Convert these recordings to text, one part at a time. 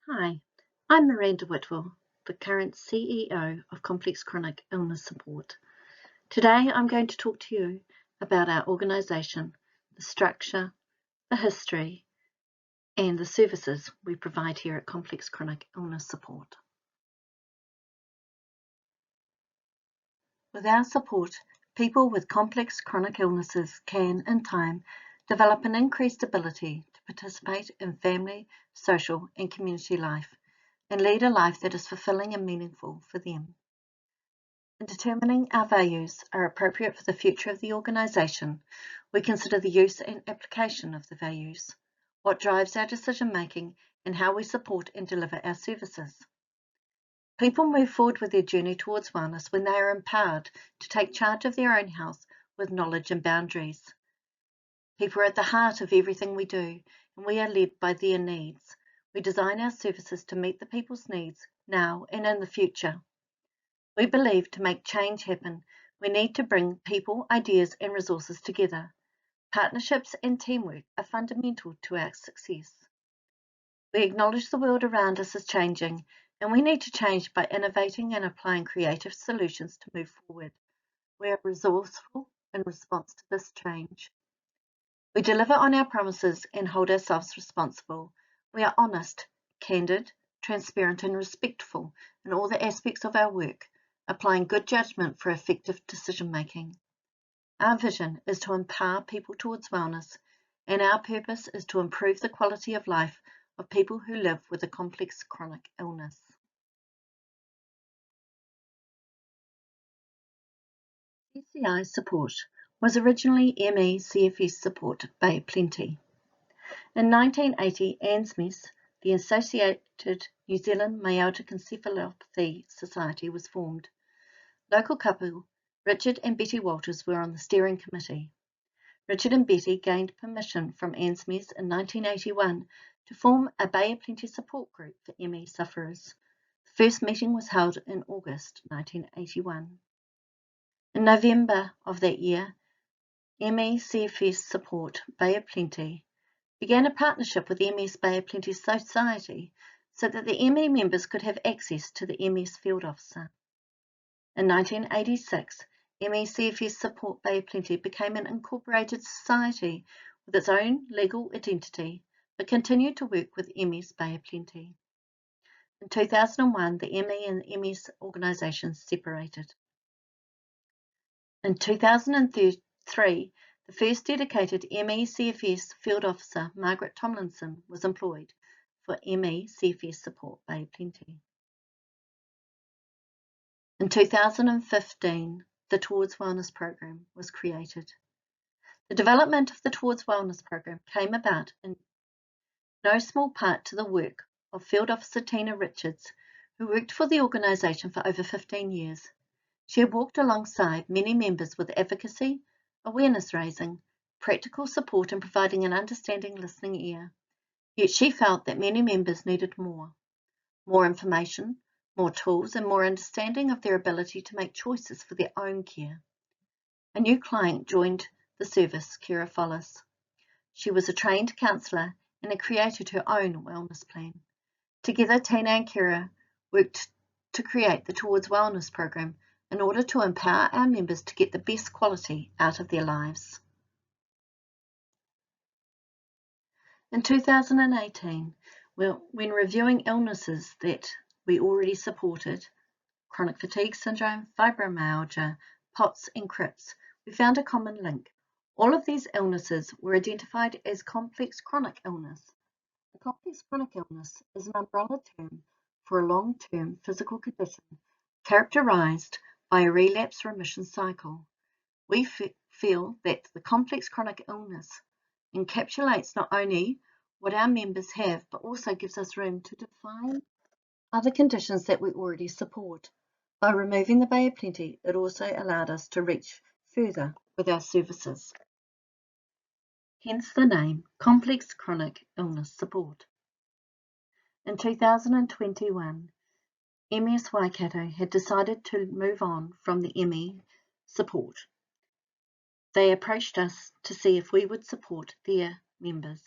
Hi, I'm Miranda Whitwell, the current CEO of Complex Chronic Illness Support. Today I'm going to talk to you about our organisation, the structure, the history, and the services we provide here at Complex Chronic Illness Support. With our support, people with complex chronic illnesses can, in time, develop an increased ability to participate in family, social, and community life, and lead a life that is fulfilling and meaningful for them. In determining our values are appropriate for the future of the organisation, we consider the use and application of the values, what drives our decision making, and how we support and deliver our services. People move forward with their journey towards wellness when they are empowered to take charge of their own health with knowledge and boundaries. People are at the heart of everything we do, and we are led by their needs. We design our services to meet the people's needs now and in the future. We believe to make change happen, we need to bring people, ideas, and resources together. Partnerships and teamwork are fundamental to our success. We acknowledge the world around us is changing, and we need to change by innovating and applying creative solutions to move forward. We are resourceful in response to this change. We deliver on our promises and hold ourselves responsible. We are honest, candid, transparent, and respectful in all the aspects of our work, applying good judgment for effective decision making. Our vision is to empower people towards wellness, and our purpose is to improve the quality of life of people who live with a complex chronic illness. CCI Support was originally ME/CFS Support Bay of Plenty. In 1980, Anne Smith, the Associated New Zealand Myalgic Encephalopathy Society was formed. Local couple Richard and Betty Walters were on the steering committee. Richard and Betty gained permission from Anne Smith in 1981 to form a Bay of Plenty support group for ME sufferers. The first meeting was held in August 1981. In November of that year, ME/CFS Support Bay of Plenty began a partnership with the MS Bay of Plenty Society so that the ME members could have access to the MS field officer. In 1986, ME/CFS Support Bay of Plenty became an incorporated society with its own legal identity, but continued to work with MS Bay of Plenty. In 2001, the ME and MS organisations separated. In 2003, the first dedicated ME/CFS field officer, Margaret Tomlinson, was employed for ME/CFS Support Bay of Plenty. In 2015, the Towards Wellness program was created. The development of the Towards Wellness program came about in no small part to the work of Field Officer Tina Richards, who worked for the organisation for over 15 years. She had walked alongside many members with advocacy, awareness raising, practical support, and providing an understanding listening ear. Yet she felt that many members needed more information, more tools, and more understanding of their ability to make choices for their own care. A new client joined the service, Kira Follis. She was a trained counsellor and had created her own wellness plan. Together, Tina and Kira worked to create the Towards Wellness program in order to empower our members to get the best quality out of their lives. In 2018, when reviewing illnesses that we already supported, chronic fatigue syndrome, fibromyalgia, POTS and CRIPS, we found a common link. All of these illnesses were identified as complex chronic illness. A complex chronic illness is an umbrella term for a long-term physical condition characterized by a relapse-remission cycle. We feel that the complex chronic illness encapsulates not only what our members have, but also gives us room to define other conditions that we already support. By removing the Bay of Plenty, it also allowed us to reach further with our services. Hence the name Complex Chronic Illness Support. In 2021, MS Waikato had decided to move on from the ME support. They approached us to see if we would support their members.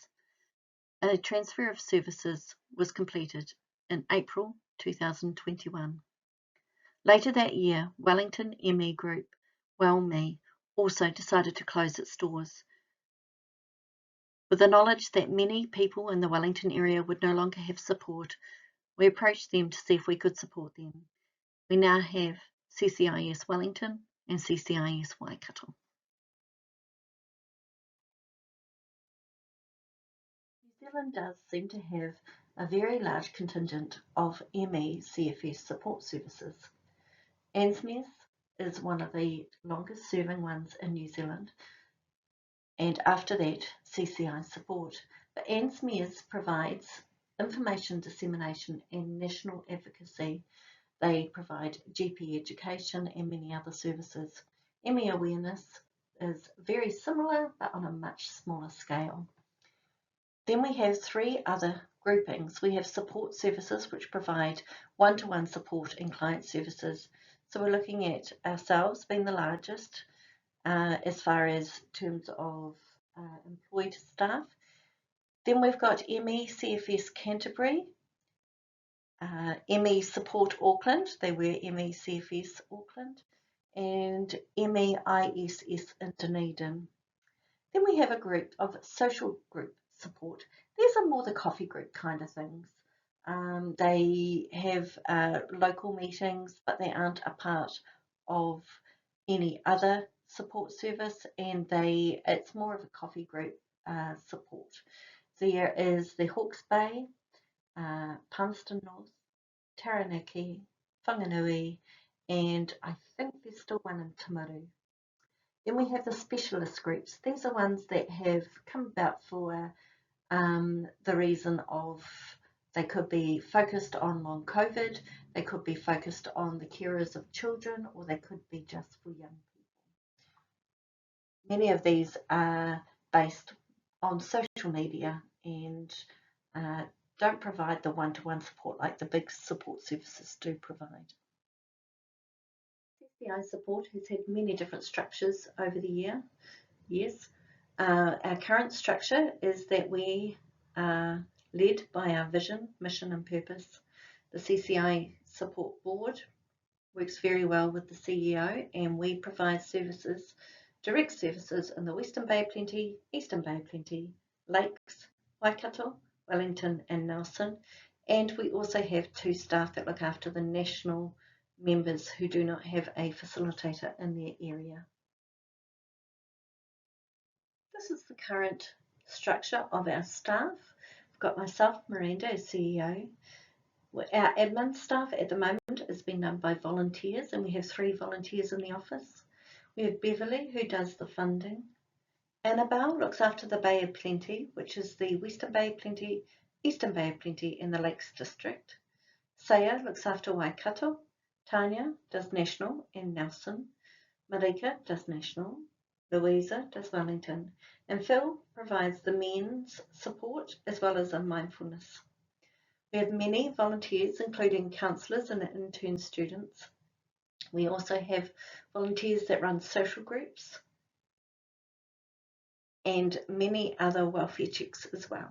A transfer of services was completed in April 2021. Later that year, Wellington ME Group, WellMe, also decided to close its doors. With the knowledge that many people in the Wellington area would no longer have support, we approached them to see if we could support them. We now have CCIS Wellington and CCIS Waikato. New Zealand does seem to have a very large contingent of ME CFS support services. ANZMES is one of the longest serving ones in New Zealand, and after that CCI Support. But ANZMES provides information dissemination and national advocacy. They provide GP education and many other services. ME awareness is very similar but on a much smaller scale. Then we have three other groupings. We have support services, which provide one-to-one support and client services. So we're looking at ourselves being the largest as far as terms of employed staff. Then we've got ME CFS Canterbury, ME Support Auckland, they were ME CFS Auckland, and ME ISS in Dunedin. Then we have a group of social group support. These are more the coffee group kind of things. They have local meetings, but they aren't a part of any other support service, and it's more of a coffee group support. There is the Hawke's Bay, Palmerston North, Taranaki, Whanganui, and I think there's still one in Timaru. Then we have the specialist groups. These are ones that have come about for the reason of they could be focused on long COVID, they could be focused on the carers of children, or they could be just for young people. Many of these are based on social media and don't provide the one-to-one support like the big support services do provide. CCI Support has had many different structures over the years. Our current structure is that we are led by our vision, mission and purpose. The CCI Support Board works very well with the CEO, and we provide services, direct services in the Western Bay of Plenty, Eastern Bay of Plenty, Lakes, Waikato, Wellington and Nelson. And we also have two staff that look after the national members who do not have a facilitator in their area. This is the current structure of our staff. We've got myself, Miranda, as CEO. Our admin staff at the moment is being done by volunteers, and we have 3 volunteers in the office. We have Beverly, who does the funding. Annabelle looks after the Bay of Plenty, which is the Western Bay of Plenty, Eastern Bay of Plenty and the Lakes District. Saya looks after Waikato. Tanya does National and Nelson. Marika does National. Louisa does Wellington. And Phil provides the men's support as well as a mindfulness. We have many volunteers, including counsellors and intern students. We also have volunteers that run social groups and many other welfare checks as well.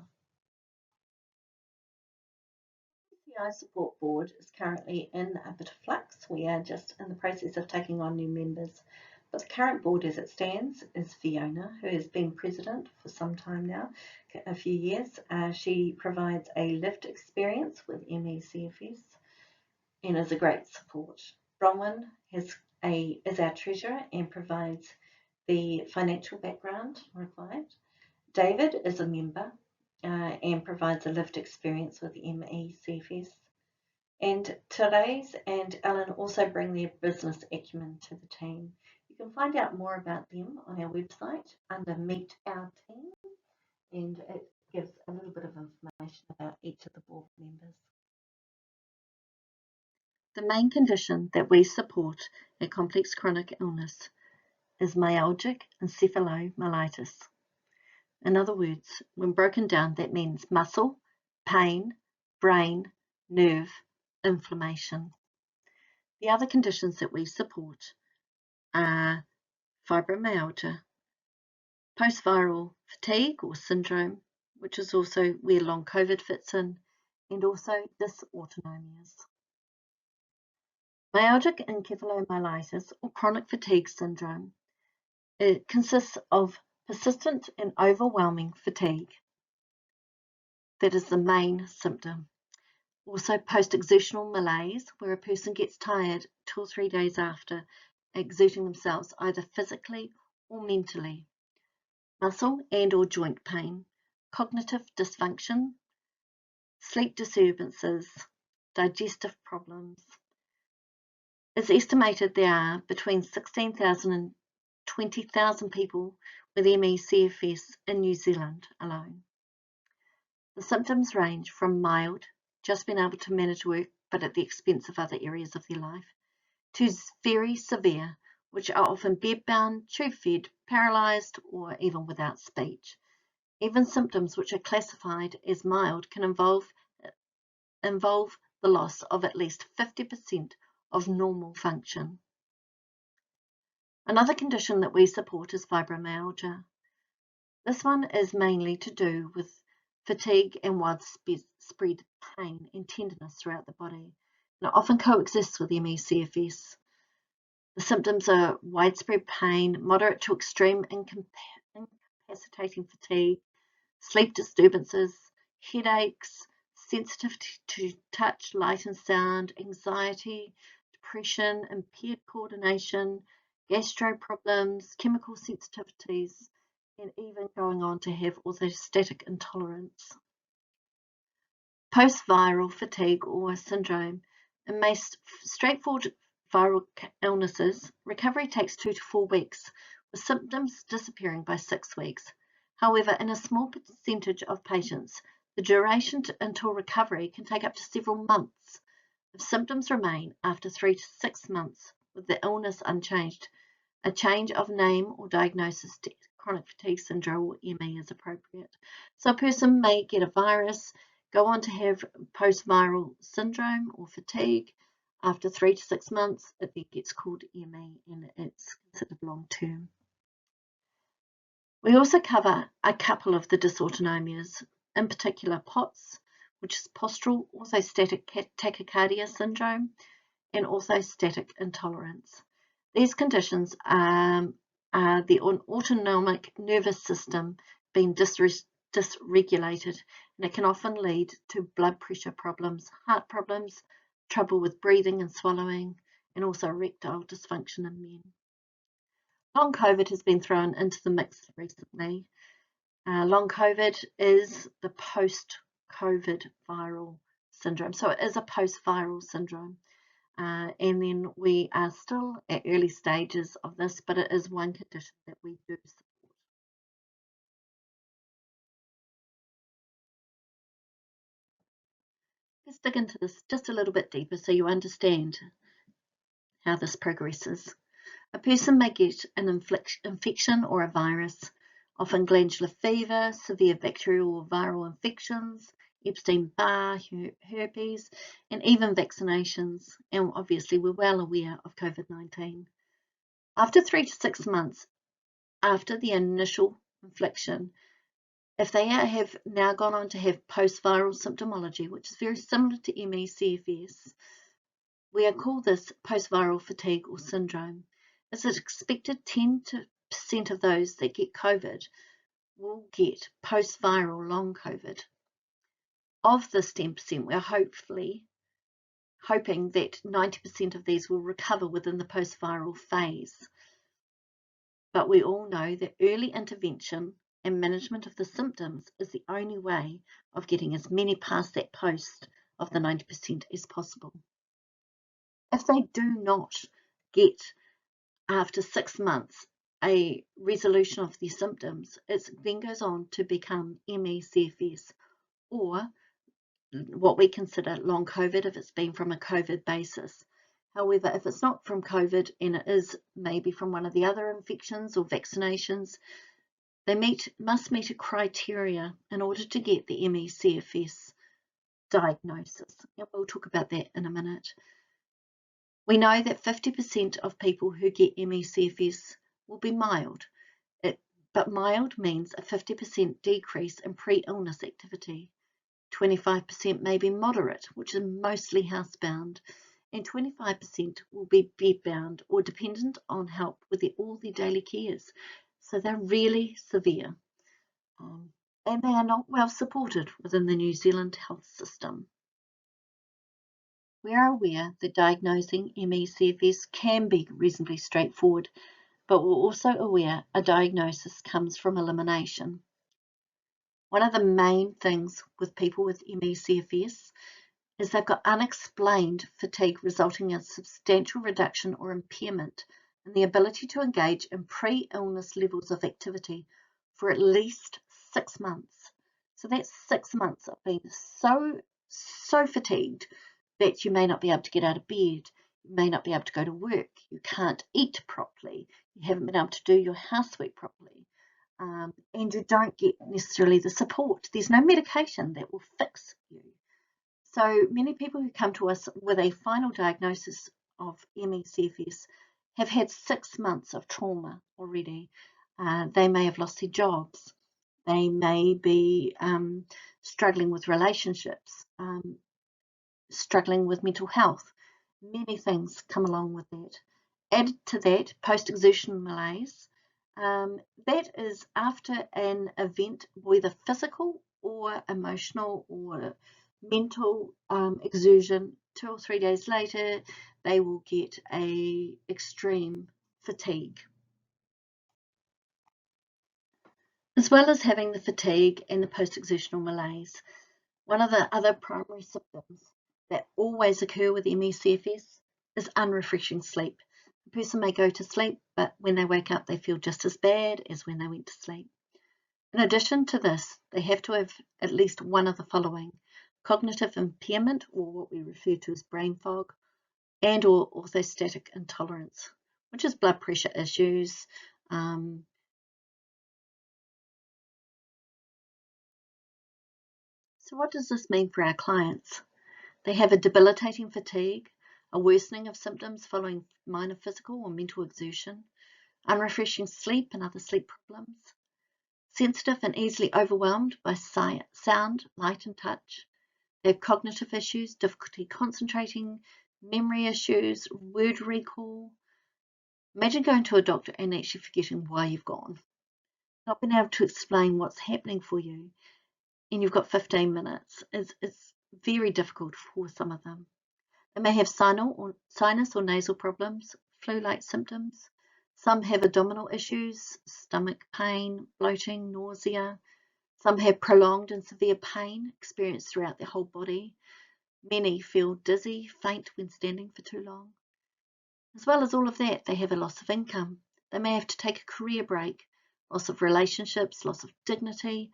The CCI Support Board is currently in a bit of flux. We are just in the process of taking on new members. But the current board as it stands is Fiona, who has been president for some time now, a few years. She provides a lived experience with ME/CFS and is a great support. Bronwyn is our treasurer and provides the financial background required. David is a member and provides a lived experience with ME/CFS. And Therese and Ellen also bring their business acumen to the team. You can find out more about them on our website under Meet Our Team, and it gives a little bit of information about each of the board members. The main condition that we support at complex chronic illness is myalgic encephalomyelitis. In other words, when broken down, that means muscle, pain, brain, nerve, inflammation. The other conditions that we support are fibromyalgia, post-viral fatigue or syndrome, which is also where long COVID fits in, and also dysautonomias. Myalgic encephalomyelitis, or chronic fatigue syndrome, it consists of persistent and overwhelming fatigue. That is the main symptom. Also post-exertional malaise, where a person gets tired 2 or 3 days after exerting themselves, either physically or mentally. Muscle and or joint pain, cognitive dysfunction, sleep disturbances, digestive problems. It's estimated there are between 16,000 and 20,000 people with ME/CFS in New Zealand alone. The symptoms range from mild, just being able to manage work but at the expense of other areas of their life, to very severe, which are often bedbound, tube-fed, paralysed, or even without speech. Even symptoms which are classified as mild can involve the loss of at least 50% of normal function. Another condition that we support is fibromyalgia. This one is mainly to do with fatigue and widespread pain and tenderness throughout the body, and it often coexists with ME/CFS. The symptoms are widespread pain, moderate to extreme incapacitating fatigue, sleep disturbances, headaches, sensitivity to touch, light and sound, anxiety, depression, impaired coordination, gastro problems, chemical sensitivities, and even going on to have orthostatic intolerance. Post-viral fatigue or syndrome. In most straightforward viral illnesses, recovery takes 2 to 4 weeks, with symptoms disappearing by 6 weeks. However, in a small percentage of patients, the duration until recovery can take up to several months. If symptoms remain after 3 to 6 months with the illness unchanged, a change of name or diagnosis to chronic fatigue syndrome or ME is appropriate. So a person may get a virus, go on to have post-viral syndrome or fatigue. After 3 to 6 months, it then gets called ME and it's considered long-term. We also cover a couple of the dysautonomias, in particular POTS, which is postural orthostatic tachycardia syndrome, and orthostatic intolerance. These conditions are the autonomic nervous system being dysregulated, and it can often lead to blood pressure problems, heart problems, trouble with breathing and swallowing, and also erectile dysfunction in men. Long COVID has been thrown into the mix recently. Long COVID is the post-COVID viral syndrome, so it is a post-viral syndrome. And then we are still at early stages of this, but it is one condition that we do support. Let's dig into this just a little bit deeper so you understand how this progresses. A person may get an infection or a virus, often glandular fever, severe bacterial or viral infections, Epstein-Barr, herpes, and even vaccinations. And obviously we're well aware of COVID-19. After 3 to 6 months after the initial infection, if they have now gone on to have post-viral symptomology, which is very similar to ME/CFS, we are called this post-viral fatigue or syndrome. It's expected 10% of those that get COVID will get post-viral long COVID. Of this 10%, we're hoping that 90% of these will recover within the post-viral phase. But we all know that early intervention and management of the symptoms is the only way of getting as many past that post of the 90% as possible. If they do not get, after 6 months, a resolution of their symptoms, it then goes on to become ME/CFS, or what we consider long COVID if it's been from a COVID basis. However, if it's not from COVID and it is maybe from one of the other infections or vaccinations, they must meet a criteria in order to get the ME/CFS diagnosis. And we'll talk about that in a minute. We know that 50% of people who get ME/CFS will be mild, but mild means a 50% decrease in pre-illness activity. 25% may be moderate, which is mostly housebound, and 25% will be bedbound or dependent on help with all their daily cares. So they're really severe, and they are not well supported within the New Zealand health system. We are aware that diagnosing ME/CFS can be reasonably straightforward, but we're also aware a diagnosis comes from elimination. One of the main things with people with ME/CFS is they've got unexplained fatigue resulting in substantial reduction or impairment in the ability to engage in pre-illness levels of activity for at least 6 months. So that's 6 months of being so fatigued that you may not be able to get out of bed, you may not be able to go to work, you can't eat properly, you haven't been able to do your housework properly, and you don't get necessarily the support. There's no medication that will fix you. So many people who come to us with a final diagnosis of ME/CFS have had 6 months of trauma already. They may have lost their jobs. They may be struggling with relationships, struggling with mental health. Many things come along with that. Added to that, post-exertion malaise. That is after an event, whether physical or emotional or mental exertion. 2 or 3 days later, they will get a extreme fatigue. As well as having the fatigue and the post-exertional malaise, one of the other primary symptoms that always occur with ME/CFS is unrefreshing sleep. The person may go to sleep, but when they wake up, they feel just as bad as when they went to sleep. In addition to this, they have to have at least one of the following: cognitive impairment, or what we refer to as brain fog, and or orthostatic intolerance, which is blood pressure issues. So what does this mean for our clients? They have a debilitating fatigue, a worsening of symptoms following minor physical or mental exertion, unrefreshing sleep and other sleep problems, sensitive and easily overwhelmed by sound, light and touch. They have cognitive issues, difficulty concentrating, memory issues, word recall. Imagine going to a doctor and actually forgetting why you've gone, not being able to explain what's happening for you, and you've got 15 minutes. It's very difficult for some of them. They may have sinus or nasal problems, flu-like symptoms. Some have abdominal issues, stomach pain, bloating, nausea. Some have prolonged and severe pain experienced throughout their whole body. Many feel dizzy, faint when standing for too long. As well as all of that, they have a loss of income. They may have to take a career break, loss of relationships, loss of dignity,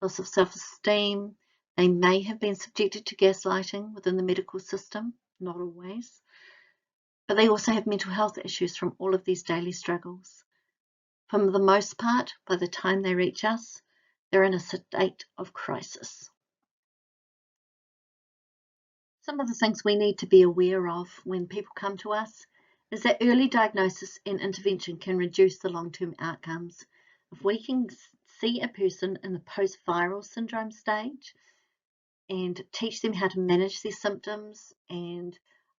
loss of self-esteem. They may have been subjected to gaslighting within the medical system, not always. But they also have mental health issues from all of these daily struggles. For the most part, by the time they reach us, they're in a state of crisis. Some of the things we need to be aware of when people come to us is that early diagnosis and intervention can reduce the long-term outcomes. If we can see a person in the post-viral syndrome stage and teach them how to manage their symptoms and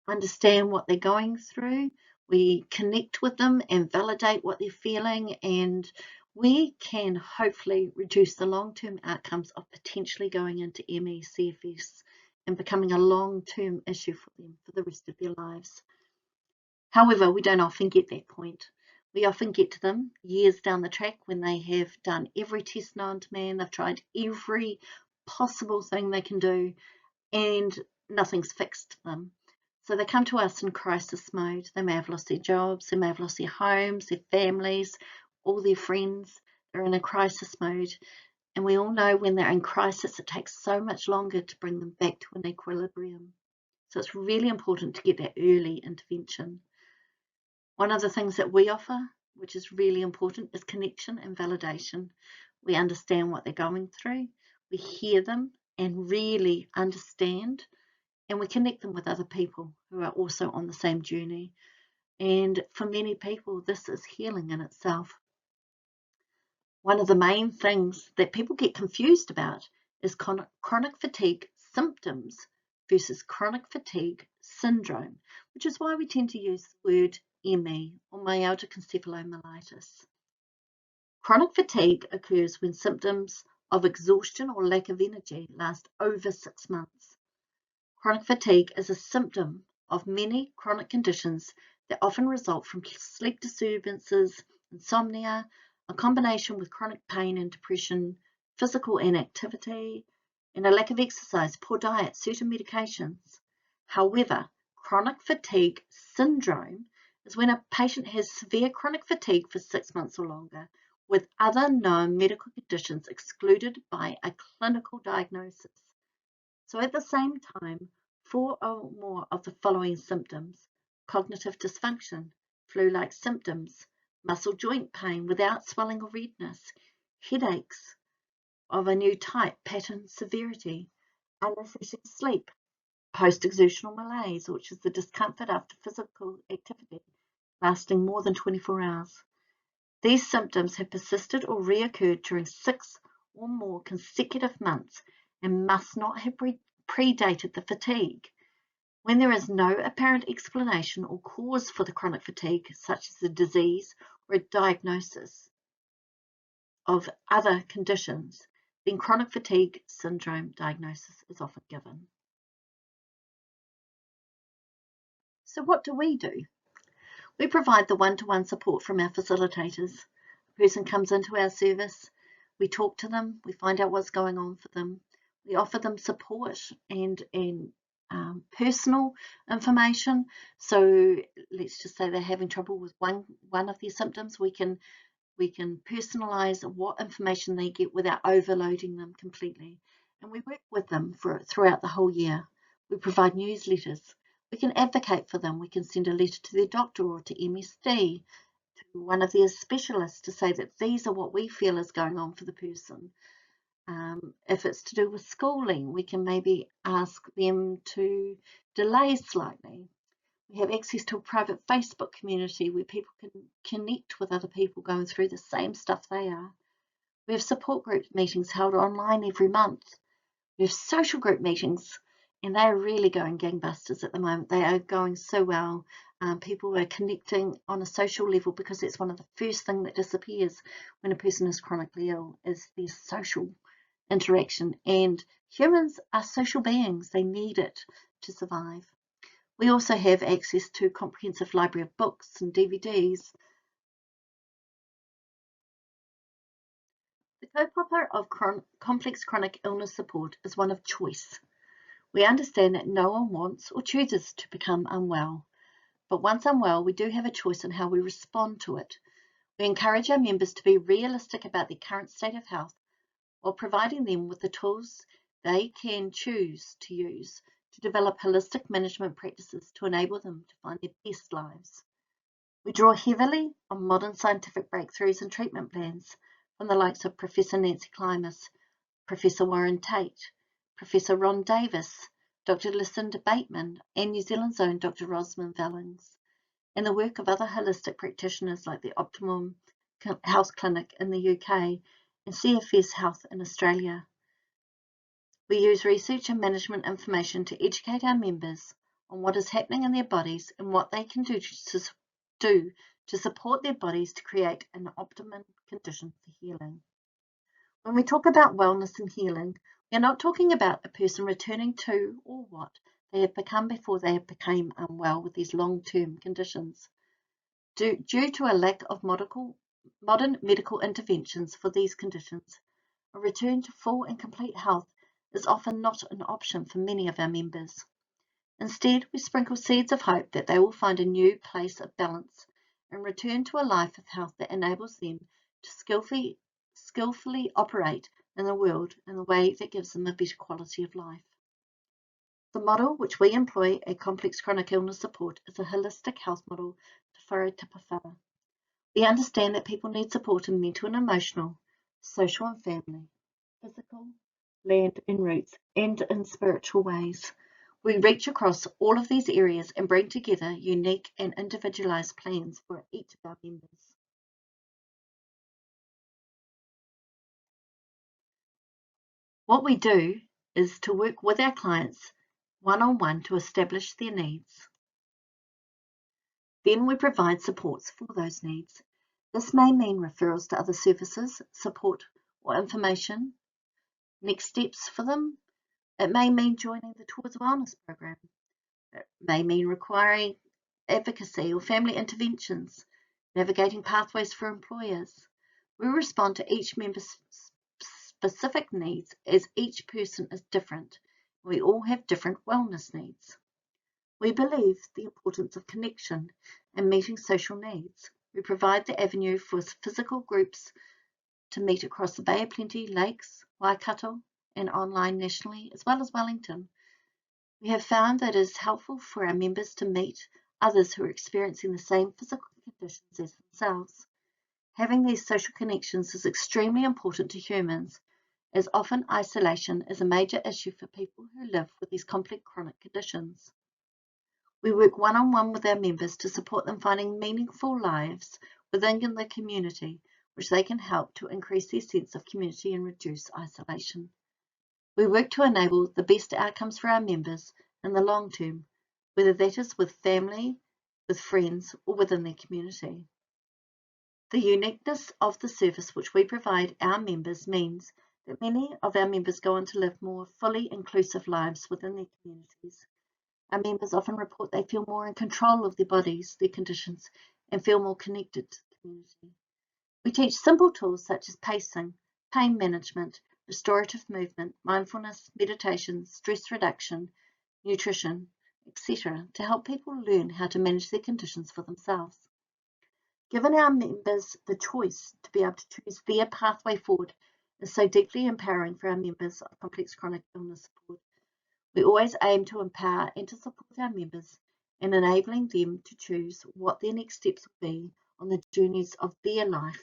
understand what they're going through, we connect with them and validate what they're feeling, and we can hopefully reduce the long-term outcomes of potentially going into ME/CFS and becoming a long-term issue for them for the rest of their lives. However, we don't often get that point. We often get to them years down the track when they have done every test known to man, they've tried every possible thing they can do, and nothing's fixed them. So they come to us in crisis mode. They may have lost their jobs, they may have lost their homes, their families, all their friends. They're in a crisis mode. And we all know when they're in crisis, it takes so much longer to bring them back to an equilibrium. So it's really important to get that early intervention. One of the things that we offer, which is really important, is connection and validation. We understand what they're going through, we hear them and really understand, and we connect them with other people who are also on the same journey. And for many people, this is healing in itself. One of the main things that people get confused about is chronic fatigue symptoms versus chronic fatigue syndrome, which is why we tend to use the word ME or myalgic encephalomyelitis. Chronic fatigue occurs when symptoms of exhaustion or lack of energy last over 6 months. Chronic fatigue is a symptom of many chronic conditions that often result from sleep disturbances, insomnia, a combination with chronic pain and depression, physical inactivity, and a lack of exercise, poor diet, certain medications. However, chronic fatigue syndrome is when a patient has severe chronic fatigue for 6 months or longer, with other known medical conditions excluded by a clinical diagnosis. So at the same time, 4 or more of the following symptoms: cognitive dysfunction, flu-like symptoms, muscle joint pain without swelling or redness, headaches of a new type, pattern, severity, unaffected sleep, post-exertional malaise, which is the discomfort after physical activity lasting more than 24 hours. These symptoms have persisted or reoccurred during 6 or more consecutive months and must not have predated the fatigue. When there is no apparent explanation or cause for the chronic fatigue, such as a disease or a diagnosis of other conditions, then chronic fatigue syndrome diagnosis is often given. So what do? We provide the one-to-one support from our facilitators. A person comes into our service, we talk to them, we find out what's going on for them, we offer them support and personal information. So let's just say they're having trouble with one of their symptoms, we can personalize what information they get without overloading them completely. And we work with them throughout the whole year. We provide newsletters. We can advocate for them. We can send a letter to their doctor or to MSD, to one of their specialists, to say that these are what we feel is going on for the person. If it's to do with schooling, we can maybe ask them to delay slightly. We have access to a private Facebook community where people can connect with other people going through the same stuff they are. We have support group meetings held online every month. We have social group meetings, and they're really going gangbusters at the moment. They are going so well. People are connecting on a social level because it's one of the first things that disappears when a person is chronically ill, is their social interaction. And humans are social beings. They need it to survive. We also have access to a comprehensive library of books and DVDs. The kaupapa of complex chronic illness support is one of choice. We understand that no one wants or chooses to become unwell, but once unwell, we do have a choice in how we respond to it. We encourage our members to be realistic about their current state of health while providing them with the tools they can choose to use to develop holistic management practices to enable them to find their best lives. We draw heavily on modern scientific breakthroughs and treatment plans from the likes of Professor Nancy Klimas, Professor Warren Tate, Professor Ron Davis, Dr. Lucinda Bateman, and New Zealand's own Dr. Rosamund Vallings, and the work of other holistic practitioners like the Optimum Health Clinic in the UK and CFS Health in Australia. We use research and management information to educate our members on what is happening in their bodies and what they can do to support their bodies to create an optimum condition for healing. When we talk about wellness and healing, we are not talking about a person returning to or what they have become before they became unwell with these long-term conditions. Due to a lack of modern medical interventions for these conditions, a return to full and complete health is often not an option for many of our members. Instead, we sprinkle seeds of hope that they will find a new place of balance and return to a life of health that enables them to skillfully operate in the world in a way that gives them a better quality of life. The model which we employ at Complex Chronic Illness Support is a holistic health model to whare tapawhara. We understand that people need support in mental and emotional, social and family, physical, land and roots, and in spiritual ways. We reach across all of these areas and bring together unique and individualized plans for each of our members. What we do is to work with our clients one-on-one to establish their needs. Then we provide supports for those needs. This may mean referrals to other services, support or information, next steps for them. It may mean joining the Towards Wellness program. It may mean requiring advocacy or family interventions, navigating pathways for employers. We respond to each member's specific needs as each person is different. We all have different wellness needs. We believe the importance of connection and meeting social needs. We provide the avenue for physical groups to meet across the Bay of Plenty, Lakes, Waikato, and online nationally, as well as Wellington. We have found that it is helpful for our members to meet others who are experiencing the same physical conditions as themselves. Having these social connections is extremely important to humans, as often isolation is a major issue for people who live with these complex chronic conditions. We work one-on-one with our members to support them finding meaningful lives within the community, which they can help to increase their sense of community and reduce isolation. We work to enable the best outcomes for our members in the long term, whether that is with family, with friends, or within their community. The uniqueness of the service which we provide our members means that many of our members go on to live more fully inclusive lives within their communities. Our members often report they feel more in control of their bodies, their conditions, and feel more connected to the community. We teach simple tools such as pacing, pain management, restorative movement, mindfulness, meditation, stress reduction, nutrition, etc., to help people learn how to manage their conditions for themselves. Given our members the choice to be able to choose their pathway forward is so deeply empowering for our members of complex chronic illness support. We always aim to empower and to support our members in enabling them to choose what their next steps will be on the journeys of their life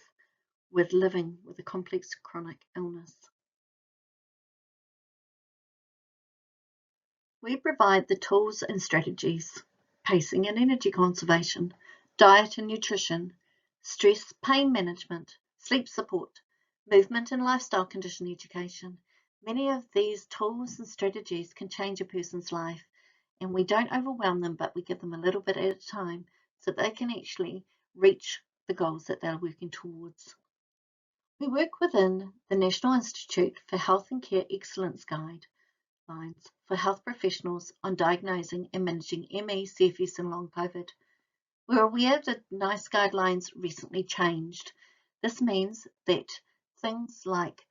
with living with a complex chronic illness. We provide the tools and strategies, pacing and energy conservation, diet and nutrition, stress, pain management, sleep support, movement and lifestyle condition education. Many of these tools and strategies can change a person's life, and we don't overwhelm them, but we give them a little bit at a time so they can actually reach the goals that they're working towards. We work within the National Institute for Health and Care Excellence Guidelines for health professionals on diagnosing and managing ME, CFS and long COVID. We're aware that NICE guidelines recently changed. This means that things like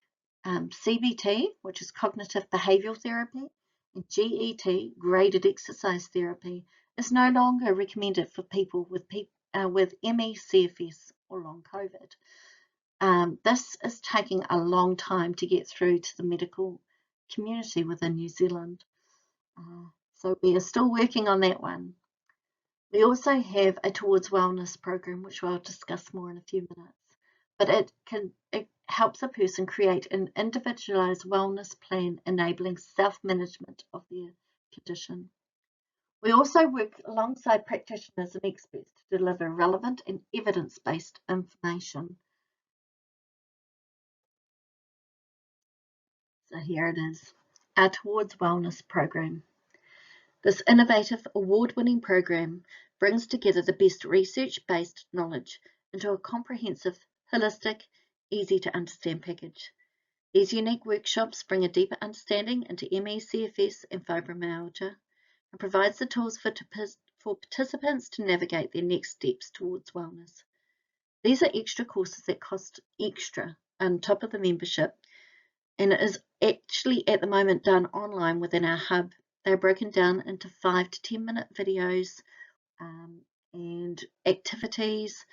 CBT, which is cognitive behavioural therapy, and GET, graded exercise therapy, is no longer recommended for people with ME, CFS or long COVID. This is taking a long time to get through to the medical community within New Zealand. So we are still working on that one. We also have a Towards Wellness program, which I'll discuss more in a few minutes. But it helps a person create an individualized wellness plan enabling self-management of their condition. We also work alongside practitioners and experts to deliver relevant and evidence-based information. So here it is, our Towards Wellness program. This innovative, award-winning program brings together the best research-based knowledge into a comprehensive, holistic, easy-to-understand package. These unique workshops bring a deeper understanding into ME, CFS and fibromyalgia and provides the tools for participants to navigate their next steps towards wellness. These are extra courses that cost extra on top of the membership, and it is actually at the moment done online within our hub. They're broken down into 5 to 10 minute videos and activities,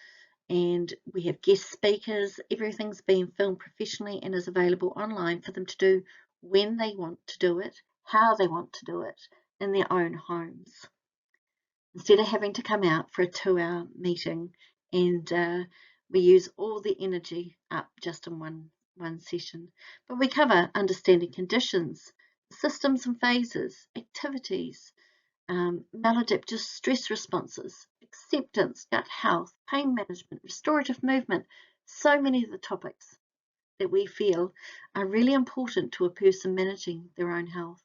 and we have guest speakers. Everything's being filmed professionally and is available online for them to do when they want to do it, how they want to do it in their own homes, instead of having to come out for a 2-hour meeting and we use all the energy up just in one session. But we cover understanding conditions, systems and phases, activities, maladaptive stress responses, acceptance, gut health, pain management, restorative movement, so many of the topics that we feel are really important to a person managing their own health.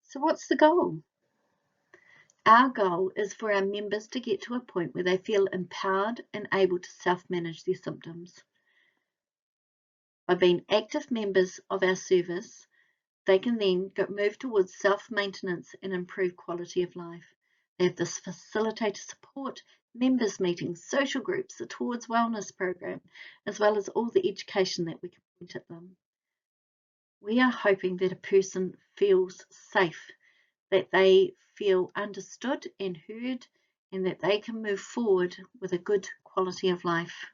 So what's the goal? Our goal is for our members to get to a point where they feel empowered and able to self-manage their symptoms. By being active members of our service, they can then move towards self-maintenance and improve quality of life. They have this facilitator support, members meetings, social groups, the Towards Wellness program, as well as all the education that we can point at them. We are hoping that a person feels safe, that they feel understood and heard, and that they can move forward with a good quality of life.